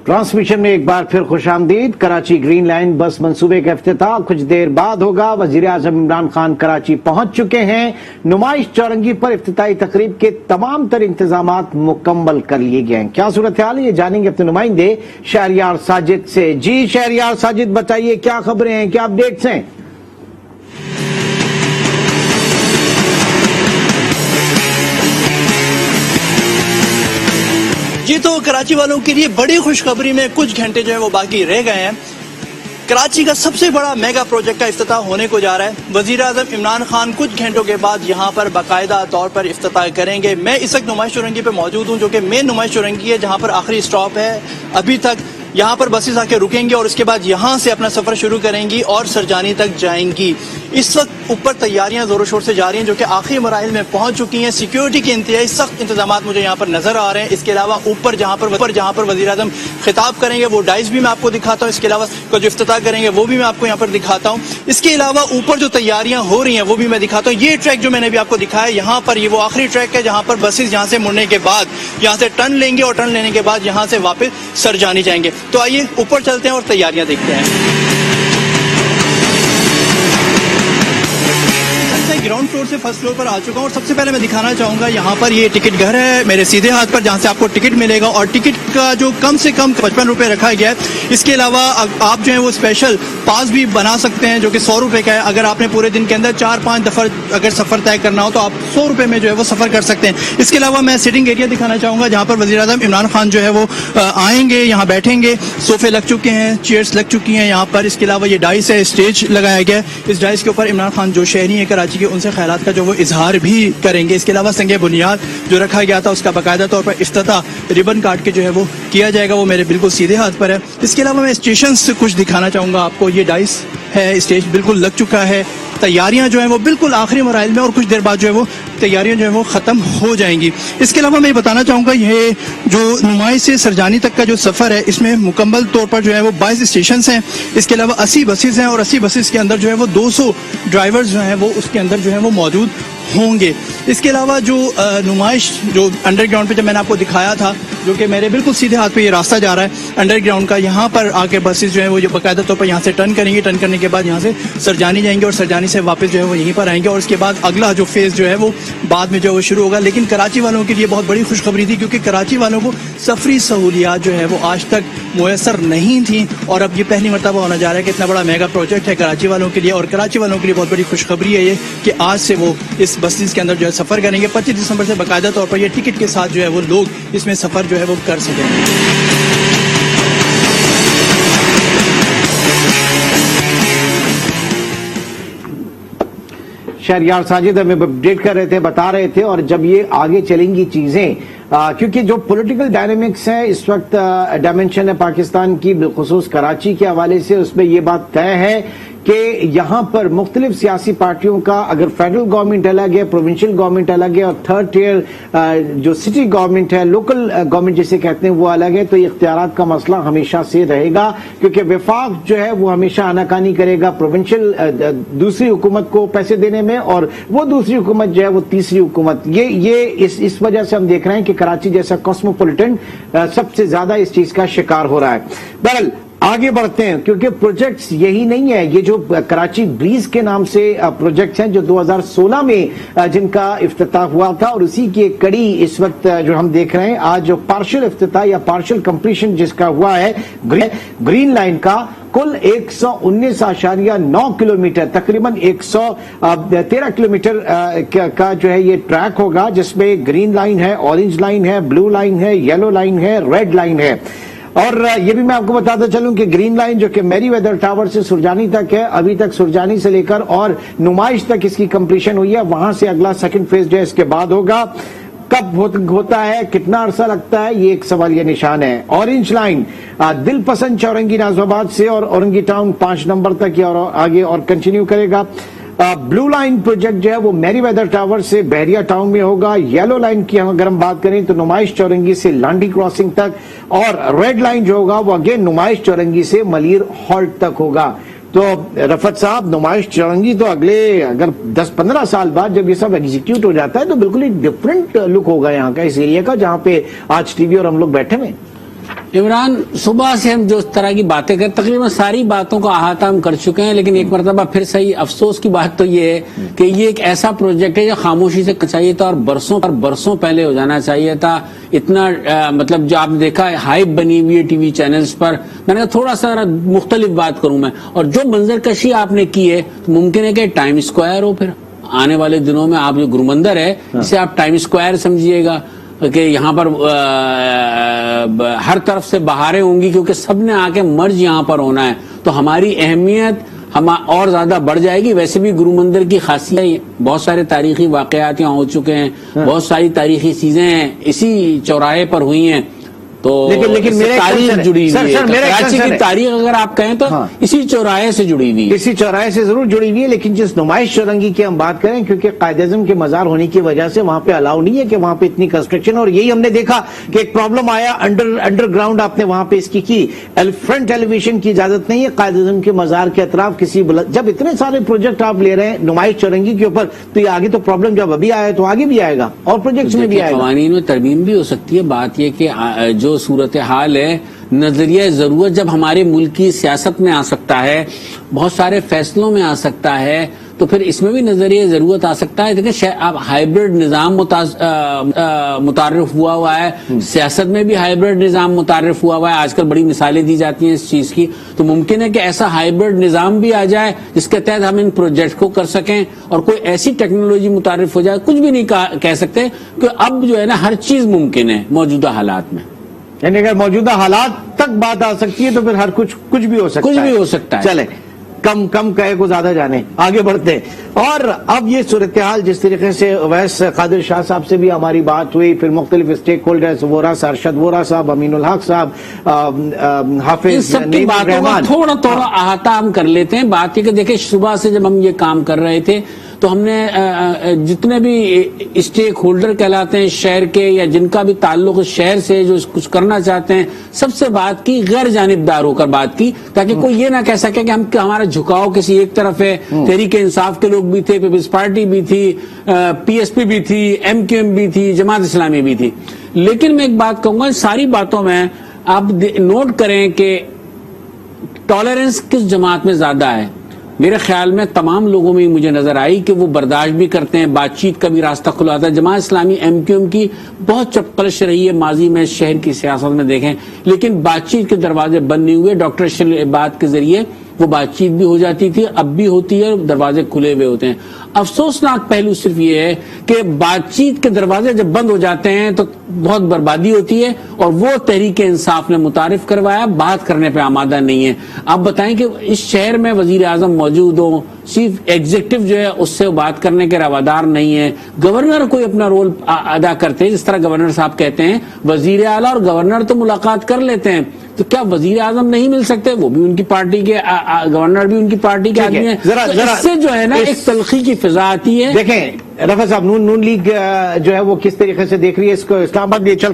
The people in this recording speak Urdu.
ٹرانسمیشن میں ایک بار پھر خوش آمدید۔ کراچی گرین لائن بس منصوبے کا افتتاح کچھ دیر بعد ہوگا۔ وزیر اعظم عمران خان کراچی پہنچ چکے ہیں۔ نمائش چورنگی پر افتتاحی تقریب کے تمام تر انتظامات مکمل کر لیے گئے ہیں۔ کیا صورتحال ہے یہ جانیں گے اپنے نمائندے شہریار ساجد سے۔ جی شہریار ساجد بتائیے کیا خبریں ہیں، کیا اپڈیٹس ہیں؟ جی تو کراچی والوں کے لیے بڑی خوشخبری میں کچھ گھنٹے جو ہے وہ باقی رہ گئے ہیں۔ کراچی کا سب سے بڑا میگا پروجیکٹ کا افتتاح ہونے کو جا رہا ہے۔ وزیر اعظم عمران خان کچھ گھنٹوں کے بعد یہاں پر باقاعدہ طور پر افتتاح کریں گے۔ میں اس وقت نمائش چورنگی پہ موجود ہوں جو کہ مین نمائش چورنگی ہے، جہاں پر آخری اسٹاپ ہے۔ ابھی تک یہاں پر بسیں آ کے رکیں گے اور اس کے بعد یہاں سے اپنا سفر شروع کریں گی اور سرجانی تک جائیں گی۔ اس وقت اوپر تیاریاں زور و شور سے جاری ہیں جو کہ آخری مراحل میں پہنچ چکی ہیں۔ سیکیورٹی کے انتہائی سخت انتظامات مجھے یہاں پر نظر آ رہے ہیں۔ اس کے علاوہ اوپر جہاں پر وزیر اعظم خطاب کریں گے وہ ڈائز بھی میں آپ کو دکھاتا ہوں۔ اس کے علاوہ جو افتتاح کریں گے وہ بھی میں آپ کو یہاں پر دکھاتا ہوں۔ اس کے علاوہ اوپر جو تیاریاں ہو رہی ہیں وہ بھی میں دکھاتا ہوں۔ یہ ٹریک جو میں نے بھی آپ کو دکھایا یہاں پر، یہ وہ آخری ٹریک ہے جہاں پر بسز یہاں سے مڑنے کے بعد یہاں سے ٹرن لیں گے اور ٹرن لینے کے بعد یہاں سے واپس سرجانی جائیں گے۔ تو آئیے اوپر چلتے ہیں اور تیاریاں دیکھتے ہیں۔ گراؤنڈ فلور سے فرسٹ فلور پر آ چکا ہوں اور سب سے پہلے میں دکھانا چاہوں گا یہاں پر یہ ٹکٹ گھر ہے میرے سیدھے ہاتھ پر، جہاں سے آپ کو ٹکٹ ملے گا اور ٹکٹ کا جو کم سے کم 55 روپے رکھا گیا ہے۔ اس کے علاوہ آپ جو ہے وہ اسپیشل پاس بھی بنا سکتے ہیں جو کہ 100 روپے کا ہے۔ اگر آپ نے پورے دن کے اندر 4-5 دفعہ اگر سفر طے کرنا ہو تو آپ 100 روپے میں جو ہے وہ سفر کر سکتے ہیں۔ اس کے علاوہ میں سیٹنگ ایریا دکھانا چاہوں گا جہاں پر وزیر اعظم عمران خان جو ہے وہ آئیں گے، یہاں بیٹھیں گے۔ صوفے لگ چکے ہیں، چیئرز لگ چکی ہیں یہاں پر۔ اس کے علاوہ یہ ڈائس ہے، اسٹیج لگایا گیا ہے۔ اس ڈائس کے اوپر عمران خان جو شہری ہیں کراچی کے، ان سے خیالات کا جو وہ اظہار بھی کریں گے۔ اس کے علاوہ سنگ بنیاد جو رکھا گیا تھا اس کا باقاعدہ طور پر افتتاح ربن کاٹ کے جو ہے وہ کیا جائے گا، وہ میرے بالکل سیدھے ہاتھ پر ہے۔ اس کے علاوہ میں اسٹیشن سے کچھ دکھانا چاہوں گا آپ کو۔ یہ ڈائس ہے، اسٹیج بالکل لگ چکا ہے۔ تیاریاں جو ہیں وہ بالکل آخری مراحل میں اور کچھ دیر بعد جو ہے وہ تیاریاں جو ہیں وہ ختم ہو جائیں گی۔ اس کے علاوہ میں یہ بتانا چاہوں گا یہ جو نمائش سے سرجانی تک کا جو سفر ہے اس میں مکمل طور پر جو ہے وہ 22 اسٹیشنز ہیں۔ اس کے علاوہ 80 بسز ہیں اور 80 بسز کے اندر جو ہے وہ 200 ڈرائیورز جو ہیں وہ اس کے اندر جو ہے وہ موجود ہوں گے۔ اس کے علاوہ جو نمائش جو انڈر گراؤنڈ پہ جب میں نے آپ کو دکھایا تھا جو کہ میرے بالکل سیدھے ہاتھ پہ یہ راستہ جا رہا ہے انڈر گراؤنڈ کا، یہاں پر آ کے بسز جو ہے وہ باقاعدہ طور پر یہاں سے ٹرن کریں گے۔ ٹرن کرنے کے بعد یہاں سے سرجانی جائیں گے اور سرجانی سے واپس جو ہے وہ یہیں پر آئیں گے اور اس کے بعد اگلا جو فیز جو ہے وہ بعد میں جو ہے وہ شروع ہوگا۔ لیکن کراچی والوں کے لیے بہت بڑی خوشخبری تھی کیونکہ کراچی والوں کو سفری سہولیات جو ہے وہ آج تک میسر نہیں تھیں اور اب یہ پہلی مرتبہ ہونا جا رہا ہے کہ اتنا بڑا میگا پروجیکٹ ہے کراچی والوں کے لیے۔ اور کراچی والوں کے لیے بہت بڑی خوشخبری ہے یہ کہ آج سے وہ اس بسز کے اندر جو ہے سفر کریں گے۔ 25 دسمبر سے باقاعدہ طور پر یہ ٹکٹ کے ساتھ جو ہے وہ لوگ اس میں سفر جو ہے وہ کر سکیں گے۔ شہریار ساجد ہمیں اپڈیٹ کر رہے تھے، بتا رہے تھے، اور جب یہ آگے چلیں گی چیزیں کیونکہ جو پولیٹیکل ڈائنامکس ہے اس وقت ڈائمنشن ہے پاکستان کی، بالخصوص کراچی کے حوالے سے، اس میں یہ بات طے ہے کہ یہاں پر مختلف سیاسی پارٹیوں کا اگر فیڈرل گورنمنٹ الگ ہے، پروونشل گورنمنٹ الگ ہے اور تھرڈ ٹیئر جو سٹی گورنمنٹ ہے، لوکل گورنمنٹ جسے کہتے ہیں وہ الگ ہے، تو یہ اختیارات کا مسئلہ ہمیشہ سے رہے گا کیونکہ وفاق جو ہے وہ ہمیشہ آناکانی کرے گا پروونشل دوسری حکومت کو پیسے دینے میں اور وہ دوسری حکومت جو ہے وہ تیسری حکومت۔ یہ اس وجہ سے ہم دیکھ رہے ہیں کہ کراچی جیسا کاسموپولیٹن سب سے زیادہ اس چیز کا شکار ہو رہا ہے۔ بہرحال آگے بڑھتے ہیں کیونکہ پروجیکٹس یہی نہیں ہے، یہ جو کراچی بریز کے نام سے پروجیکٹس ہیں جو 2016 میں جن کا افتتاح ہوا تھا اور اسی کی ایک کڑی اس وقت جو ہم دیکھ رہے ہیں آج جو پارشل افتتاح یا پارشل کمپلیشن جس کا ہوا ہے گرین لائن کا، کل 119.9 کلومیٹر، تقریباً 113 کلومیٹر کا جو ہے یہ ٹریک ہوگا جس میں گرین لائن ہے، اورنج لائن ہے، بلو لائن ہے، یلو لائن ہے، ریڈ لائن ہے۔ اور یہ بھی میں آپ کو بتاتا چلوں کہ گرین لائن جو کہ میری ویدر ٹاور سے سرجانی تک ہے، ابھی تک سرجانی سے لے کر اور نمائش تک اس کی کمپلیشن ہوئی ہے، وہاں سے اگلا سیکنڈ فیز جو ہے اس کے بعد ہوگا۔ کب ہوتا ہے، کتنا عرصہ لگتا ہے، یہ ایک سوال یہ نشان ہے۔ اورنج لائن دل پسند چورنگی نازم آباد سے اور اورنگی ٹاؤن 5 نمبر تک اور آگے اور کنٹینیو کرے گا۔ بلو لائن پروجیکٹ جو ہے وہ میری ویدر ٹاور سے بحریہ ٹاؤن میں ہوگا۔ یلو لائن کی اگر ہم بات کریں تو نمائش چورنگی سے لانڈی کراسنگ تک، اور ریڈ لائن جو ہوگا وہ اگین نمائش چورنگی سے ملیر ہالٹ تک ہوگا۔ تو رفت صاحب، نمائش چورنگی تو اگلے اگر 10-15 سال بعد جب یہ سب ایگزیکیوٹ ہو جاتا ہے تو بالکل ہی ڈفرنٹ لک ہوگا یہاں کا، اس ایریا کا جہاں پہ آج ٹی وی اور ہم لوگ بیٹھے ہوئے ہیں۔ عمران، صبح سے ہم جو اس طرح کی باتیں کریں تقریباً ساری باتوں کا احاطہ ہم کر چکے ہیں، لیکن ایک مرتبہ پھر صحیح افسوس کی بات تو یہ ہے کہ یہ ایک ایسا پروجیکٹ ہے جو خاموشی سے چاہیے تھا اور برسوں پہلے ہو جانا چاہیے تھا. اتنا مطلب جو آپ نے دیکھا ہے ہائپ بنی ہوئی ہے ٹی وی چینلز پر. میں نے کہا تھوڑا سا مختلف بات کروں میں، اور جو منظر کشی آپ نے کی ہے تو ممکن ہے کہ ٹائم اسکوائر ہو. پھر آنے والے دنوں میں آپ جو گرومندر ہے اسے آپ ٹائم اسکوائر سمجھیے گا کہ یہاں پر ہر طرف سے بہاریں ہوں گی کیونکہ سب نے آ کے مرج یہاں پر ہونا ہے، تو ہماری اہمیت اور زیادہ بڑھ جائے گی. ویسے بھی گرو مندر کی خاصیت بہت سارے تاریخی واقعات یہاں ہو چکے ہیں، بہت ساری تاریخی چیزیں اسی چوراہے پر ہوئی ہیں، تو لیکن میرے تاریخ جڑی ہوئی ہے. میرے کراچی کی تاریخ اگر آپ کہیں تو اسی چوراہے سے جڑی ہوئی ہے. اسی چوراہے سے ضرور جڑی ہوئی ہے، لیکن جس نمائش چورنگی کی ہم بات کریں کیونکہ قائد اعظم کے مزار ہونے کی وجہ سے وہاں پہ الاؤ نہیں ہے کہ وہاں پہ اتنی کنسٹرکشن، اور یہی ہم نے دیکھا کہ ایک پرابلم آیا انڈر گراؤنڈ آپ نے وہاں پہ اس کی فرنٹ ایلیویشن کی اجازت نہیں ہے قائد اعظم کے مزار کے اطراف کسی جب اتنے سارے پروجیکٹ آپ لے رہے ہیں نمائش چورنگی کے اوپر، تو یہ آگے تو پرابلم جب ابھی آیا تو آگے بھی آئے گا اور پروجیکٹس میں بھی آئے گا. قوانین میں ترمیم بھی ہو سکتی ہے. بات یہ کہ جو صورتحال ہے نظریہ ضرورت جب ہمارے ملک کی سیاست میں آ سکتا ہے، بہت سارے فیصلوں میں آ سکتا ہے، تو پھر اس میں بھی نظریہ ضرورت آ سکتا ہے. دیکھیں اب ہائیبرڈ نظام متعارف ہوا ہے، سیاست میں بھی ہائیبرڈ نظام متعارف ہوا ہے. آج کل بڑی مثالیں دی جاتی ہیں اس چیز کی، تو ممکن ہے کہ ایسا ہائیبرڈ نظام بھی آ جائے جس کے تحت ہم ان پروجیکٹ کو کر سکیں اور کوئی ایسی ٹیکنالوجی متعارف ہو جائے. کچھ بھی نہیں کہہ سکتے کہ اب جو ہے نا ہر چیز ممکن ہے موجودہ حالات میں. یعنی اگر موجودہ حالات تک بات آ سکتی ہے تو پھر ہر کچھ بھی ہو سکتا ہے. کچھ بھی ہو سکتا ہے. چلے کم کہے کو زیادہ جانے، آگے بڑھتے ہیں. اور اب یہ صورتحال جس طریقے سے اویس قادر شاہ صاحب سے بھی ہماری بات ہوئی، پھر مختلف اسٹیک ہولڈرز وورا صاحب، ارشد وورا صاحب، امین الحق صاحب، حافظ سب کی باتوں کا تھوڑا احاطہ ہم کر لیتے ہیں. بات یہ کہ دیکھیں صبح سے جب ہم یہ کام کر رہے تھے تو ہم نے جتنے بھی اسٹیک ہولڈر کہلاتے ہیں شہر کے یا جن کا بھی تعلق شہر سے جو کچھ کرنا چاہتے ہیں سب سے بات کی، غیر جانبدار ہو کر بات کی، تاکہ کوئی یہ نہ کہہ سکے کہ ہمارا جھکاؤ کسی ایک طرف ہے. تحریک انصاف کے لوگ بھی تھے، پیپلز پارٹی بھی تھی، پی ایس پی بھی تھی، ایم کیو ایم بھی تھی، جماعت اسلامی بھی تھی. لیکن میں ایک بات کہوں گا، ساری باتوں میں آپ نوٹ کریں کہ ٹالرنس کس جماعت میں زیادہ ہے. میرے خیال میں تمام لوگوں میں مجھے نظر آئی کہ وہ برداشت بھی کرتے ہیں، بات چیت کا بھی راستہ کھلاتا ہے. Jamaat Islami M Q M کی بہت چپقلش رہی ہے ماضی میں شہر کی سیاست میں دیکھیں، لیکن بات چیت کے دروازے بند نہیں ہوئے. ڈاکٹر اشرف عباد کے ذریعے وہ بات چیت بھی ہو جاتی تھی، اب بھی ہوتی ہے، دروازے کھلے ہوئے ہوتے ہیں. افسوسناک پہلو صرف یہ ہے کہ بات چیت کے دروازے جب بند ہو جاتے ہیں تو بہت بربادی ہوتی ہے، اور وہ تحریک انصاف نے متعارف کروایا، بات کرنے پہ آمادہ نہیں ہے. آپ بتائیں کہ اس شہر میں وزیر اعظم موجود ہوں، چیف ایگزیکٹو جو ہے اس سے بات کرنے کے روادار نہیں ہے، گورنر کوئی اپنا رول ادا کرتے ہیں، جس طرح گورنر صاحب کہتے ہیں وزیر اعلیٰ اور گورنر تو ملاقات کر لیتے ہیں، تو کیا وزیر اعظم نہیں مل سکتے؟ وہ بھی ان کی پارٹی کے، گورنر بھی ان کی پارٹی کے آدمی ہیں. اس سے جو ہے نا ایک تلخی کی فضا آتی ہے. دیکھیں رفع صاحب، نون لیگ جو ہے وہ کس طریقے سے دیکھ رہی ہے اس کو؟ اسلام آباد بھی چل